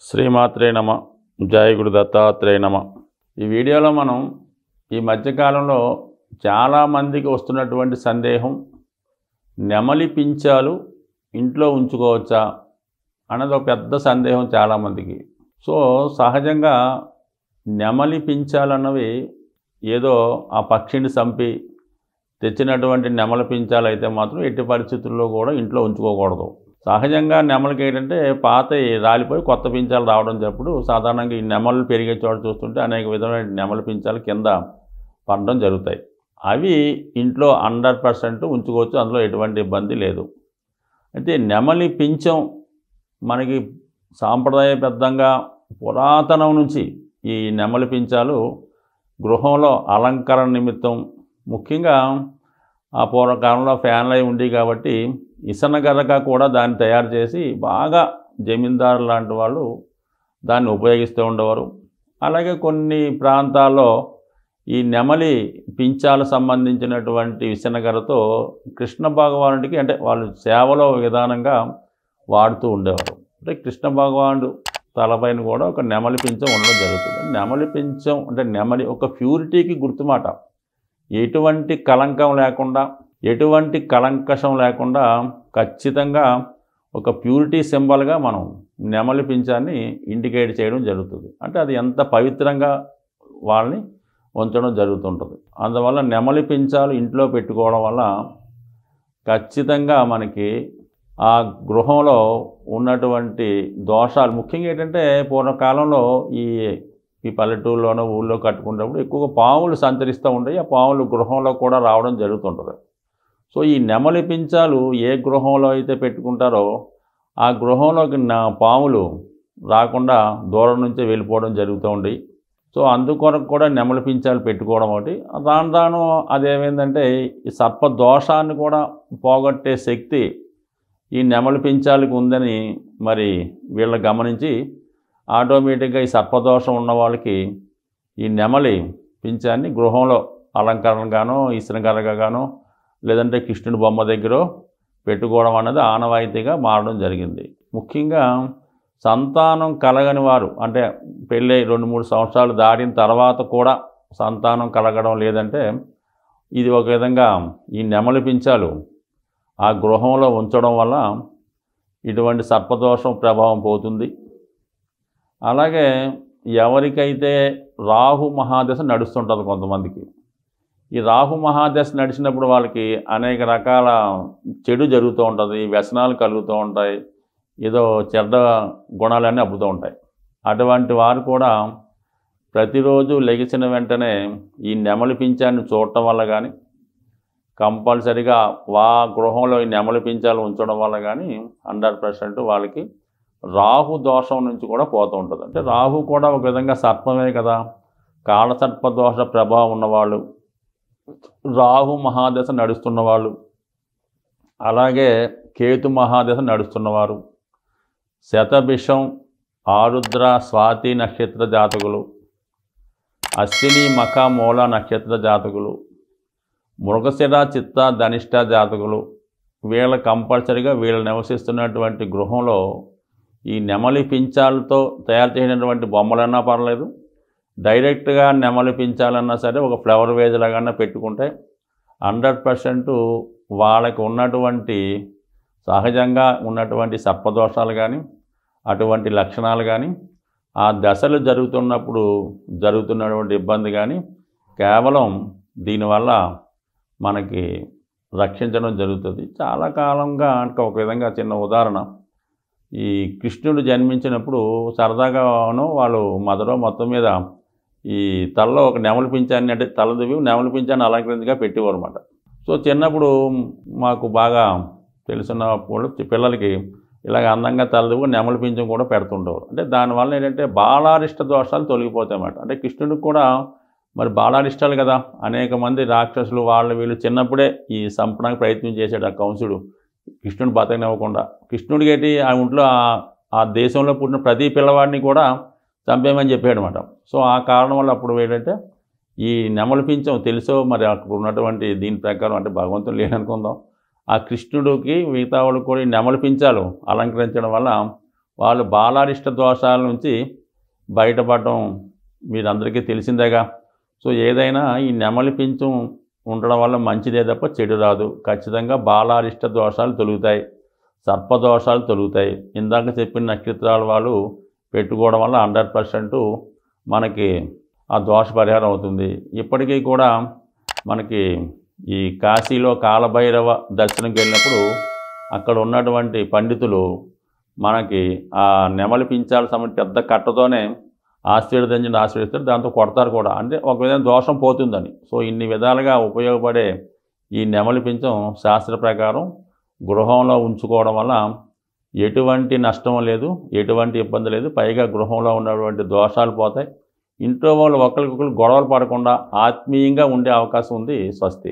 శ్రీమాత్రే నమ. జయ గురు దత్తాత్రేయ నమ. ఈ వీడియోలో మనం ఈ మధ్యకాలంలో చాలామందికి వస్తున్నటువంటి సందేహం, నెమలి పించాలు ఇంట్లో ఉంచుకోవచ్చా అన్నది ఒక పెద్ద సందేహం చాలామందికి. సో సహజంగా నెమలి పించాలన్నవి ఏదో ఆ పక్షిని చంపి తెచ్చినటువంటి నెమలి పించాలు అయితే మాత్రం ఎట్టి పరిస్థితుల్లో కూడా ఇంట్లో ఉంచుకోకూడదు. సహజంగా నెమలికి ఏంటంటే పాత రాలిపోయి కొత్త పించాలు రావడం చెప్పుడు సాధారణంగా ఈ నెమలు పెరిగే చోట చూస్తుంటే అనేక విధమైన నెమలి పించాలు కింద పడడం జరుగుతాయి. అవి ఇంట్లో 100% ఉంచుకోవచ్చు, అందులో ఎటువంటి ఇబ్బంది లేదు. అయితే నెమలి పించం మనకి సాంప్రదాయబద్ధంగా పురాతనం నుంచి ఈ నెమలి పించాలు గృహంలో అలంకరణ నిమిత్తం, ముఖ్యంగా ఆ పూర్వకాలంలో ఫ్యాన్లు అవి ఉండేవి కాబట్టి ఇసనగరగా కూడా దాన్ని తయారు చేసి బాగా జమీందారు లాంటి వాళ్ళు దాన్ని ఉపయోగిస్తూ ఉండేవారు. అలాగే కొన్ని ప్రాంతాల్లో ఈ నెమలి పించాలు సంబంధించినటువంటి విసనగరతో కృష్ణ భగవానుడికి అంటే వాళ్ళు సేవలో విధానంగా వాడుతూ ఉండేవారు. అంటే కృష్ణ భగవానుడు తలపైన కూడా ఒక నెమలి పించం ఉండడం జరుగుతుంది. నెమలి పించం అంటే నెమలి ఒక ప్యూరిటీకి గుర్తుమాట. ఎటువంటి కలంకం లేకుండా, ఎటువంటి కలంకషం లేకుండా ఖచ్చితంగా ఒక ప్యూరిటీ సింబల్గా మనం నెమలి పించాన్ని ఇండికేట్ చేయడం జరుగుతుంది. అంటే అది ఎంత పవిత్రంగా వాళ్ళని ఉంచడం జరుగుతుంటుంది. అందువల్ల నెమలి పించాలు ఇంట్లో పెట్టుకోవడం వల్ల ఖచ్చితంగా మనకి ఆ గృహంలో ఉన్నటువంటి దోషాలు, ముఖ్యంగా ఏంటంటే పూర్వకాలంలో ఈ పల్లెటూరులోనో ఊళ్ళో కట్టుకునేటప్పుడు ఎక్కువగా పాములు సంచరిస్తూ ఉంటాయి. ఆ పాములు గృహంలో కూడా రావడం జరుగుతుంటుంది. సో ఈ నెమలి పించాలు ఏ గృహంలో అయితే పెట్టుకుంటారో ఆ గృహంలోకి పాములు రాకుండా దూరం నుంచే వెళ్ళిపోవడం జరుగుతూ ఉంది. సో అందుకొరకు కూడా నెమలి పించాలు పెట్టుకోవడం ఒకటి. రాను రాను అదేమైందంటే ఈ సర్ప దోషాన్ని కూడా పోగొట్టే శక్తి ఈ నెమలి పించాలకు ఉందని మరి వీళ్ళు గమనించి ఆటోమేటిక్గా ఈ సర్పదోషం ఉన్న వాళ్ళకి ఈ నెమలి పించాన్ని గృహంలో అలంకరణగానో ఇసనగరగానో లేదంటే కృష్ణుడి బొమ్మ దగ్గర పెట్టుకోవడం అన్నది ఆనవాయితీగా మారడం జరిగింది. ముఖ్యంగా సంతానం కలగని వారు, అంటే పెళ్ళి 2-3 సంవత్సరాలు దాటిన తర్వాత కూడా సంతానం కలగడం లేదంటే ఇది ఒక విధంగా ఈ నెమలి పించాలు ఆ గృహంలో ఉంచడం వల్ల ఇటువంటి సర్పదోషం ప్రభావం పోతుంది. అలాగే ఎవరికైతే రాహు మహాదశ నడుస్తుంటుంది కొంతమందికి, ఈ రాహు మహాదశ నడిచినప్పుడు వాళ్ళకి అనేక రకాల చెడు జరుగుతూ ఉంటుంది, వ్యసనాలు కలుగుతూ ఉంటాయి, ఏదో చెడ్డ గుణాలన్నీ అబ్బుతూ ఉంటాయి. అటువంటి వారు కూడా ప్రతిరోజు లెగిసిన వెంటనే ఈ నెమలి పించాన్ని చూడటం వల్ల కానీ, కంపల్సరిగా గృహంలో ఈ నెమలి పించాలు ఉంచడం వల్ల కానీ 100% వాళ్ళకి రాహు దోషం నుంచి కూడా పోతూ ఉంటుంది. అంటే రాహు కూడా ఒక విధంగా సర్పమే కదా, కాళసర్ప దోష ప్రభావం ఉన్నవాళ్ళు, రాహు మహాదశ నడుస్తున్నవాళ్ళు, అలాగే కేతు మహాదశ నడుస్తున్నవారు, శతభిషం, ఆరుద్ర, స్వాతి నక్షత్ర జాతకులు, అశ్విని, మఖ, మూల నక్షత్ర జాతకులు, మృగశిర, చిత్త, ధనిష్ట జాతకులు, వీళ్ళ కంపల్సరిగా వీళ్ళు నివసిస్తున్నటువంటి గృహంలో ఈ నెమలి పించాలతో తయారు చేసినటువంటి బొమ్మలన్నా పర్లేదు, డైరెక్ట్గా నెమలి పించాలన్నా సరే ఒక ఫ్లవర్ వేజ్ లాగా పెట్టుకుంటే 100% వాళ్ళకి ఉన్నటువంటి సహజంగా ఉన్నటువంటి సర్పదోషాలు కానీ అటువంటి లక్షణాలు కానీ ఆ దశలు జరుగుతున్నప్పుడు జరుగుతున్నటువంటి ఇబ్బంది కానీ కేవలం దీనివల్ల మనకి రక్షించడం జరుగుతుంది. చాలా కాలంగా అంటే ఒక విధంగా చిన్న ఉదాహరణ, ఈ కృష్ణుడు జన్మించినప్పుడు సరదాగానో వాళ్ళు మదరో మొత్తం మీద ఈ తలలో ఒక నెమలి పించాన్ని, అంటే తల దువ్వి నెమలి పించాన్ని అలంకరించగా పెట్టేవారు అన్నమాట. సో చిన్నప్పుడు మాకు బాగా తెలిసినప్పుడు పిల్లలకి ఇలాగ అందంగా తలదువ్వు నెమలి పించం కూడా పెడుతుండేవారు. అంటే దానివల్ల ఏంటంటే బాలారిష్ట దోషాలు తొలగిపోతాయి అన్నమాట. అంటే కృష్ణుడికి కూడా మరి బాలారిష్టాలు కదా, అనేక మంది రాక్షసులు వీళ్ళు చిన్నప్పుడే ఈ సంపడానికి ప్రయత్నం చేశాడు ఆ కంసుడు, కృష్ణుడు బతకనివ్వకుండా. కృష్ణుడికి ఏంటి ఆ ఇంట్లో ఆ దేశంలో పుట్టిన ప్రతి పిల్లవాడిని కూడా చంపేయమని చెప్పాడు అనమాట. సో ఆ కారణం వల్ల అప్పుడు ఏంటంటే ఈ నెమలి పించం తెలుసో మరి అక్కడ ఉన్నటువంటి దీని ప్రకారం, అంటే భగవంతుడు లేననుకుందాం, ఆ కృష్ణుడికి మిగతా వాళ్ళకి కూడా ఈ నెమలి పించాలు అలంకరించడం వల్ల వాళ్ళు బాలారిష్ట దోషాల నుంచి బయటపడడం మీరందరికీ తెలిసిందేగా. సో ఏదైనా ఈ నెమలి పించం ఉండడం వల్ల మంచిదే తప్ప చెడు రాదు. ఖచ్చితంగా బాలారిష్ట దోషాలు తొలుగుతాయి, సర్పదోషాలు తొలుగుతాయి. ఇందాక చెప్పిన నక్షత్రాల వాళ్ళు పెట్టుకోవడం వల్ల 100% మనకి ఆ దోష పరిహారం అవుతుంది. ఇప్పటికీ కూడా మనకి ఈ కాశీలో కాలభైరవ దర్శనంకి వెళ్ళినప్పుడు అక్కడ ఉన్నటువంటి పండితులు మనకి ఆ నెమలి పించాల సంబంధించి పెద్ద కట్టతోనే ఆశీర్వదిస్తారు, దాంతో కొడతారు కూడా. అంటే ఒక విధంగా దోషం పోతుందని. సో ఇన్ని విధాలుగా ఉపయోగపడే ఈ నెమలి పించం శాస్త్ర ప్రకారం గృహంలో ఉంచుకోవడం వల్ల ఎటువంటి నష్టం లేదు, ఎటువంటి ఇబ్బంది లేదు. పైగా గృహంలో ఉన్నటువంటి దోషాలు పోతాయి. ఇంట్లో వాళ్ళు ఒకరికొకరు గొడవలు పడకుండా ఆత్మీయంగా ఉండే అవకాశం ఉంది. స్వస్తి.